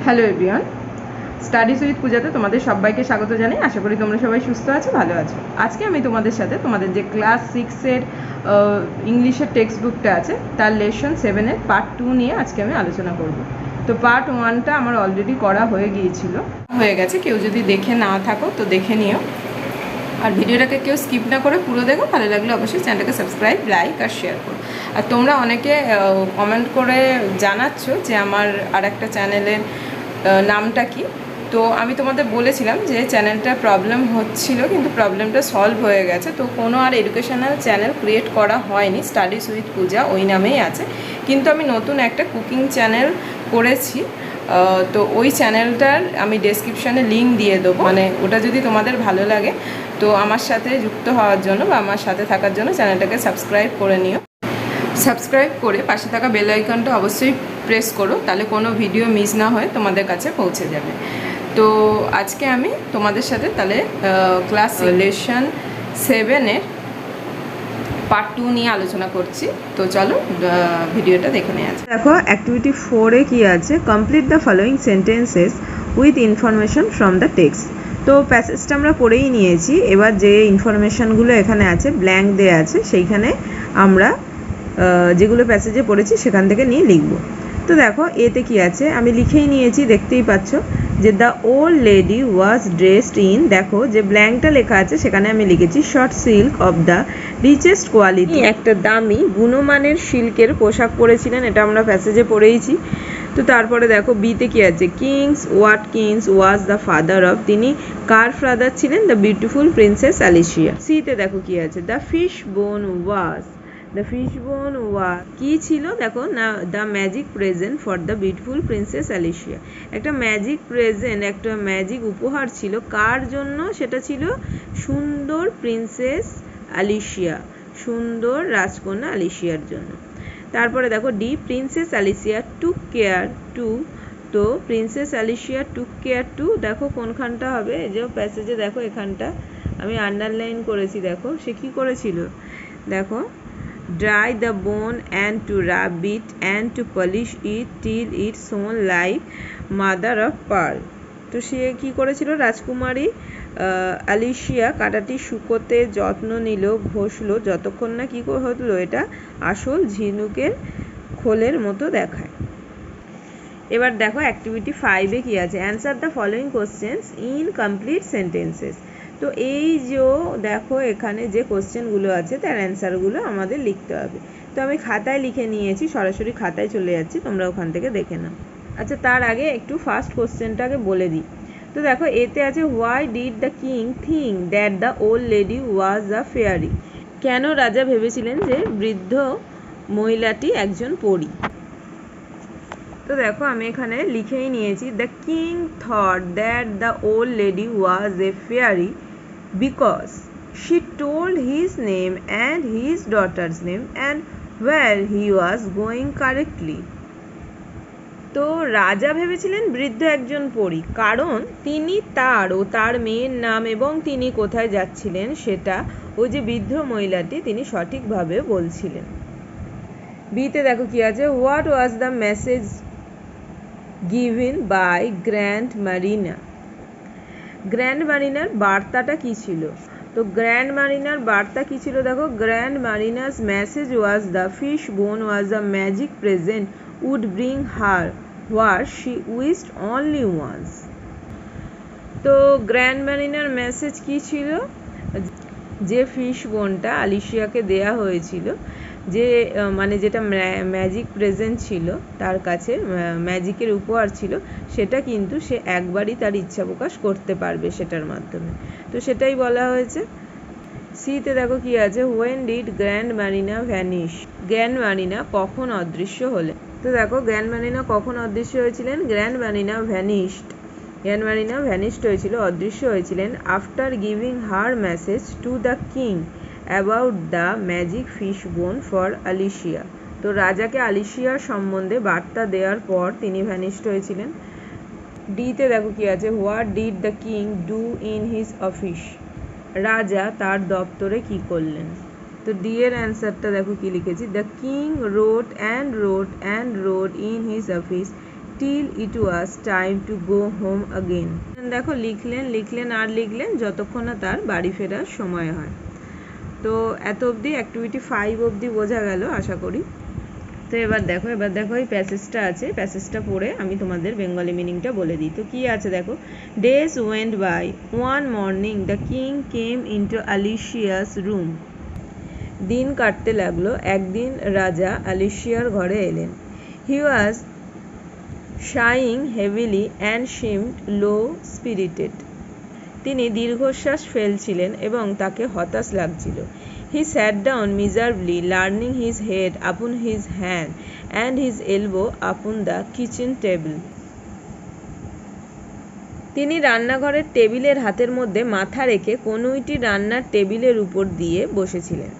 Hello everyone, studies with পূজাতে তোমাদের সবাইকে স্বাগত জানাই। আশা করি তোমরা সবাই সুস্থ আছো, ভালো আছো। আজকে আমি তোমাদের সাথে তোমাদের যে ক্লাস 6-এর ইংলিশের টেক্সট বুকটা আছে তার লেসন 7-এর পার্ট 2 নিয়ে আজকে আমি আলোচনা করব। তো পার্ট 1টা আমার অলরেডি করা হয়ে গেছে। কেউ যদি দেখে না থাকো তো দেখে নিও, আর ভিডিওটাকে কেউ স্কিপ না করে পুরো দেখো। ভালো লাগলে অবশ্যই চ্যানেলটাকে সাবস্ক্রাইব, লাইক আর শেয়ার করো। আর তোমরা অনেকে কমেন্ট করে জানাচ্ছ যে আমার আর একটা চ্যানেলের নামটা কি। তো আমি তোমাদের বলেছিলাম যে চ্যানেলটা প্রবলেম হচ্ছিল, কিন্তু প্রবলেমটা সলভ হয়ে গেছে। তো কোনো আর এডুকেশনাল চ্যানেল ক্রিয়েট করা হয়নি, স্টাডিজ উইথ পূজা ওই নামেই আছে। কিন্তু আমি নতুন একটা কুকিং চ্যানেল করেছি, তো ওই চ্যানেলটার আমি ডেসক্রিপশানে লিঙ্ক দিয়ে দেবো। মানে ওটা যদি তোমাদের ভালো লাগে তো আমার সাথে যুক্ত হওয়ার জন্য বা আমার সাথে থাকার জন্য চ্যানেলটাকে সাবস্ক্রাইব করে নিও। সাবস্ক্রাইব করে পাশে থাকা বেল আইকনটা অবশ্যই প্রেস করো, তাহলে কোনো ভিডিও মিস না হয়ে তোমাদের কাছে পৌঁছে যাবে। তো আজকে আমি তোমাদের সাথে তাহলে ক্লাস লেসন 7-এর পার্ট 2 নিয়ে আলোচনা করছি। তো চলো ভিডিওটা দেখে নেওয়া যাক। দেখো অ্যাক্টিভিটি 4-এ কি আছে, complete the following sentences with information from the text. তো প্যাসেজটা আমরা পড়েই নিয়েছি, এবার যে ইনফরমেশানগুলো এখানে আছে ব্ল্যাঙ্ক দেয়া আছে, সেইখানে আমরা যেগুলো প্যাসেজে পড়েছি সেখান থেকে নিয়ে লিখব। তো দেখো এতে কি আছে, আমি লিখেই নিয়েছি, দেখতেই পাচ্ছ যে the old lady was dressed in, দেখো যে ব্ল্যাঙ্কটা লেখা আছে সেখানে আমি লিখেছি short silk of the richest quality, একটা দামি গুণমানের সিল্কের পোশাক পরেছিলেন, এটা আমরা প্যাসেজে পড়েইছি। তো তারপরে দেখো বিতে কি আছে, Kings Watkins was the father of, তিনি কার ফাদার ছিলেন, দ্য বিউটিফুল প্রিন্সেস অ্যালিসিয়া। সিতে দেখো কি আছে, the fish bone was, the fish bone ওয়াজ কি ছিল, দেখো না, the magic present for the beautiful princess Alicia, একটা ম্যাজিক প্রেজেন্ট, একটা ম্যাজিক উপহার ছিল কার জন্য, সেটা ছিল সুন্দর প্রিন্সেস অ্যালিসিয়া, সুন্দর রাজকন্যা অ্যালিসিয়ার জন্য। তারপরে দেখো D, princess Alicia took care to, তো princess Alicia took care to, দেখো কোনখানটা হবে, এই যে প্যাসেজে দেখো এখানটা আমি আন্ডারলাইন করেছি, দেখো সে কী করেছিল, দেখো dry the bone and to rub it and to polish it till it shone like mother of pearl। তো সে কী করেছিল, রাজকুমারী অ্যালিসিয়া কাঁটাটি শুকোতে যত্ন নিল, ঘষলো, যতক্ষণ না কী হলো এটা আসল ঝিনুকের খোলের মতো দেখায়। এবার দেখো অ্যাক্টিভিটি 5-এ কী আছে, answer the following questions in complete sentences. তো এই যে দেখো এখানে যে কোশ্চেনগুলো আছে তার অ্যান্সারগুলো আমাদের লিখতে হবে। তো আমি খাতায় লিখে নিয়েছি, সরাসরি খাতায় চলে যাচ্ছি, তোমরা ওখান থেকে দেখে নাও। আচ্ছা তার আগে একটু ফার্স্ট কোশ্চেনটাকে বলে দিই। তো দেখো এতে আছে, why did the king think that the old lady was a fairy, কেন রাজা ভেবেছিলেন যে বৃদ্ধ মহিলাটি একজন পরী। তো দেখো আমি এখানে লিখেই নিয়েছি, the king thought that the old lady was A fairy because she told his name and his daughter's name and where he was going correctly। তো রাজা ভেবেছিলেন বৃদ্ধ একজন পরী, কারণ তিনি তার ও তার মেয়ের নাম এবং তিনি কোথায় যাচ্ছিলেন সেটা ওই যে বৃদ্ধ মহিলাটি তিনি সঠিকভাবে বলছিলেন। বিতে দেখো কি আছে, what was the message given by grand Marina, grand মারিনার বার্তাটা কী ছিল। তো গ্র্যান্ড মারিনার বার্তা কী ছিল, দেখো grand Marina's message was the fish bone was the magic present would bring her what she wished only once. তো গ্র্যান্ড মারিনার মেসেজ কী ছিল, যে ফিশ বোনটা আলিশিয়াকে দেয়া হয়েছিল, যে মানে যেটা ম্যাজিক প্রেজেন্ট ছিল তার কাছে, ম্যাজিকের উপহার ছিল, সেটা কিন্তু সে একবারই তার ইচ্ছা প্রকাশ করতে পারবে সেটার মাধ্যমে। তো সেটাই বলা হয়েছে। সিতে দেখো কি আছে, when did grand Marina vanish, grand Marina কখন অদৃশ্য হলেন। তো দেখো গ্র্যান্ড মারিনা কখন অদৃশ্য হয়েছিলেন, grand Marina vanished, grand Marina vanished হয়েছিল, অদৃশ্য হয়েছিলেন after giving her message to the king about the magic fish বোন ফর অ্যালিসিয়া। তো রাজাকে আলিসিয়ার সম্বন্ধে বার্তা দেওয়ার পর তিনি ভ্যানিশড হয়েছিলেন। ডিতে দেখো কি আছে, what did the king do in his office, রাজা তার দপ্তরে কি করলেন। তো ডি এর অ্যান্সারটা দেখো কি লিখেছি, the king wrote and wrote and wrote in his office till it was time to go home again. দেখো লিখলেন আর লিখলেন যতক্ষণ না তার বাড়ি ফেরার সময় হয়। তো এত অবধি অ্যাক্টিভিটি 5 অবধি বোঝা গেল আশা করি। তো এবার দেখো এই প্যাসেজটা আছে, প্যাসেজটা পড়ে আমি তোমাদের বেঙ্গলি মিনিংটা বলে দিই। তো কি আছে দেখো, days went by, one morning the king came into Alicia's room. দিন কাটতে লাগলো, একদিন রাজা আলিশিয়ার ঘরে এলেন। He was sighing heavily and seemed low spirited. তিনি দীর্ঘশ্বাস ফেলছিলেন এবং তাকে হতাশ লাগছিল। He sat down miserably, leaning his head upon his hand and his elbow upon the kitchen table. তিনি রান্নাঘরের টেবিলের হাতের মধ্যে মাথা রেখে কনুইটি রান্নার টেবিলের উপর দিয়ে বসেছিলেন।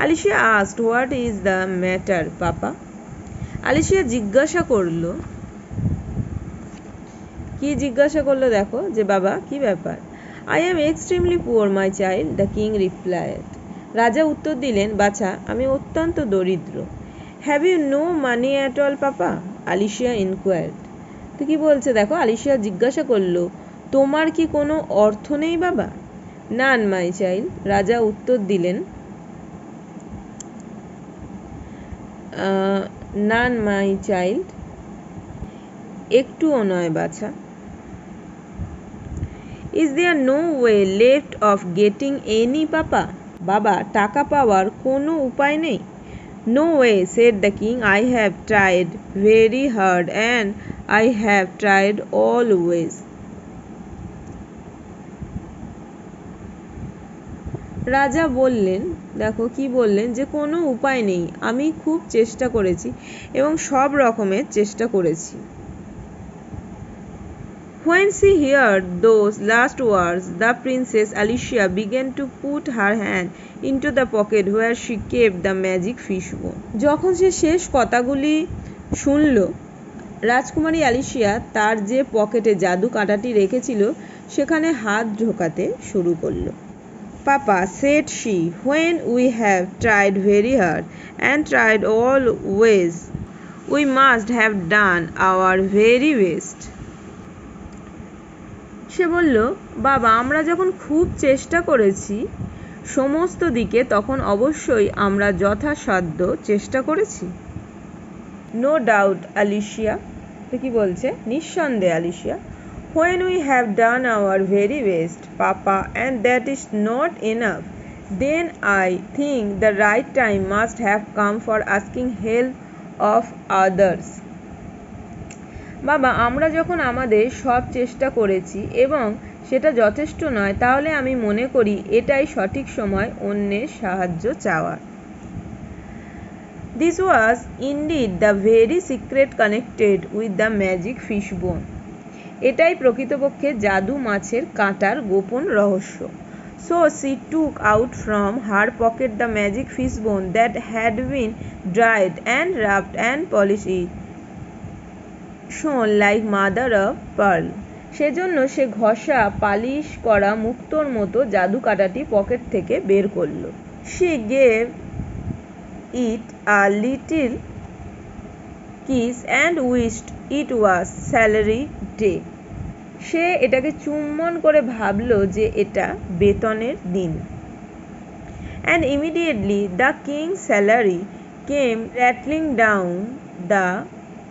আলিশিয়া asked, "What is the matter, Papa?" আলিশিয়া জিজ্ঞাসা করলো, কি জিজ্ঞাসা করলো দেখো, যে বাবা কি ব্যাপার? I am extremely poor, my child, the king replied. রাজা উত্তর দিলেন, বাছা আমি অত্যন্ত দরিদ্র। Have you no money at all, Papa? আলিশিয়া inquired. তো কি বলছে দেখো, আলিশিয়া জিজ্ঞাসা করলো, তোমার কি কোনো অর্থ নেই বাবা? None, my child, রাজা উত্তর দিলেন। None, my child, একটুও নয় বাছা। Is there no way left of getting any, Papa? বাবা টাকা পাওয়ার কোনো উপায় নেই? No way, said the king. I have tried very hard and I have tried always. রাজা বললেন, দেখো কি বললেন, যে কোনো উপায় নেই, আমি খুব চেষ্টা করেছি এবং সব রকমের চেষ্টা করেছি। When she heard those last words, the Princess Alicia began to put her hand into the pocket where she kept the magic fishbone. যখন সে শেষ কথাগুলি শুনল, রাজকুমারী আলিশিয়া তার যে পকেটে জাদু কাঁটাটি রেখেছিল সেখানে হাত ঢোকাতে শুরু করল। Papa, said she, when we have tried very hard and tried all ways, we must have done our very best. সে বলল, বাবা আমরা যখন খুব চেষ্টা করেছি সমস্ত দিকে, তখন অবশ্যই আমরা যথাসাধ্য চেষ্টা করেছি। নো ডাউট আলিশিয়া, তো কি বলছে, নিঃসন্দেহে আলিশিয়া। When we have done our very best, Papa, and that is not enough, then I think the right time must have come for asking help of others. বাবা আমরা যখন আমাদের সব চেষ্টা করেছি এবং সেটা যথেষ্ট নয়, তাহলে আমি মনে করি এটাই সঠিক সময় অন্যের সাহায্য চাওয়ার। This was indeed the very secret connected with the magic fishbone. এটাই প্রকৃতপক্ষে জাদু মাছের কাঁটার গোপন রহস্য। So she took out from her pocket the magic fishbone that had been dried and rubbed and polished, shone like mother of pearl. সেজন্য সে ঘষা polish করা মুক্তোর মতো জাদু কাঁটাটি পকেট থেকে বের করল। She gave it a little kiss and wished it was salary day. সে এটাকে চুম্বন করে ভাবল যে এটা বেতনের দিন। And immediately the king's salary came rattling down the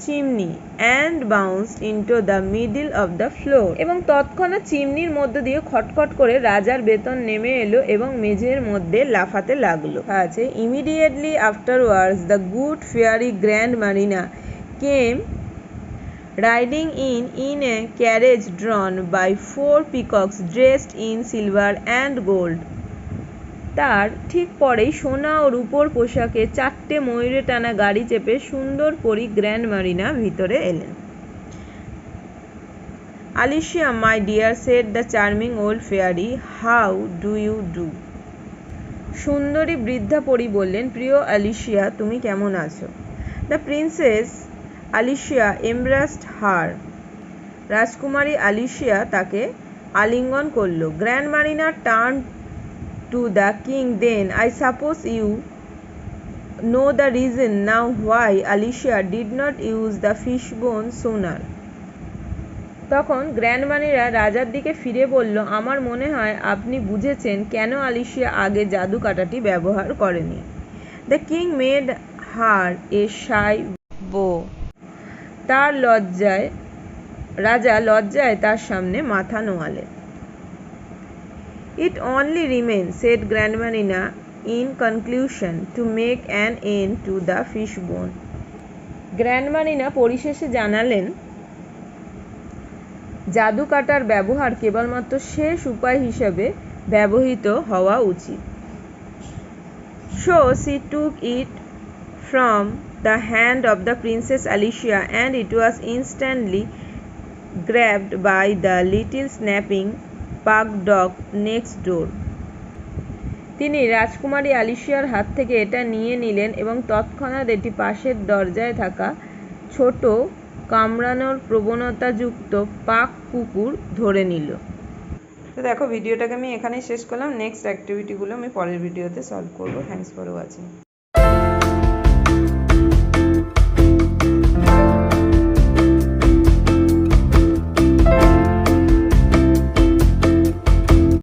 chimney and bounced into the middle of the floor. এবং তৎক্ষণাৎ চিমনির মধ্য দিয়ে খটখট করে রাজার বেতন নেমে এলো এবং মেঝের মধ্যে লাফাতে লাগলো। আছে immediately afterwards the good fairy grand marina came riding in a carriage drawn by 4 peacocks dressed in silver and gold. তার ঠিক পরেই সোনা ও রূপোর পোশাকে 4টে ময়ূরে টানা গাড়ি চেপে সুন্দর পরী গ্র্যান্ড মারিনা ভিতরে এলেন। Alicia, my dear, said the charming old fairy, how do you do? সুন্দরী বৃদ্ধা পরী বললেন, প্রিয় আলিশিয়া তুমি কেমন আছো? The princess Alicia embraced her. রাজকুমারী আলিশিয়া তাকে আলিঙ্গন করল। Grand Marina turned to the king, then I suppose you know the reason now why Alicia did not use the fishbone sooner. তখন গ্র্যান্ডমানিরা রাজার দিকে ফিরে বলল, আমার মনে হয় আপনি বুঝেছেন কেন আলিশিয়া আগে জাদু কাঁটাটি ব্যবহার করেনি। দ্য কিং মেড হার এ শাই বো। রাজা লজ্জায় তার সামনে মাথা নোয়ালেন। It only remains, said Grandmarina in conclusion, to make an end to the fishbone. গ্র্যান্ডমারিনা পরিশেষে জানালেন, জাদু কাটার ব্যবহার কেবলমাত্র শেষ উপায় হিসেবে ব্যবহৃত হওয়া উচিত। So she took it from the hand of the Princess Alicia and it was instantly grabbed by the little snapping pug dog next door. তিনি রাজকুমারী আলিশিয়ার হাত থেকে এটা নিয়ে নিলেন এবং তৎক্ষণাৎ এটি পাশের দরজায় থাকা ছোট কামড়ানোর প্রবণতাযুক্ত পাক কুকুর ধরে নিল। তো দেখো, ভিডিওটাকে আমি এখানেই শেষ করলাম। নেক্সট অ্যাক্টিভিটিগুলো আমি পরের ভিডিওতে সলভ করবো। Thanks for watching.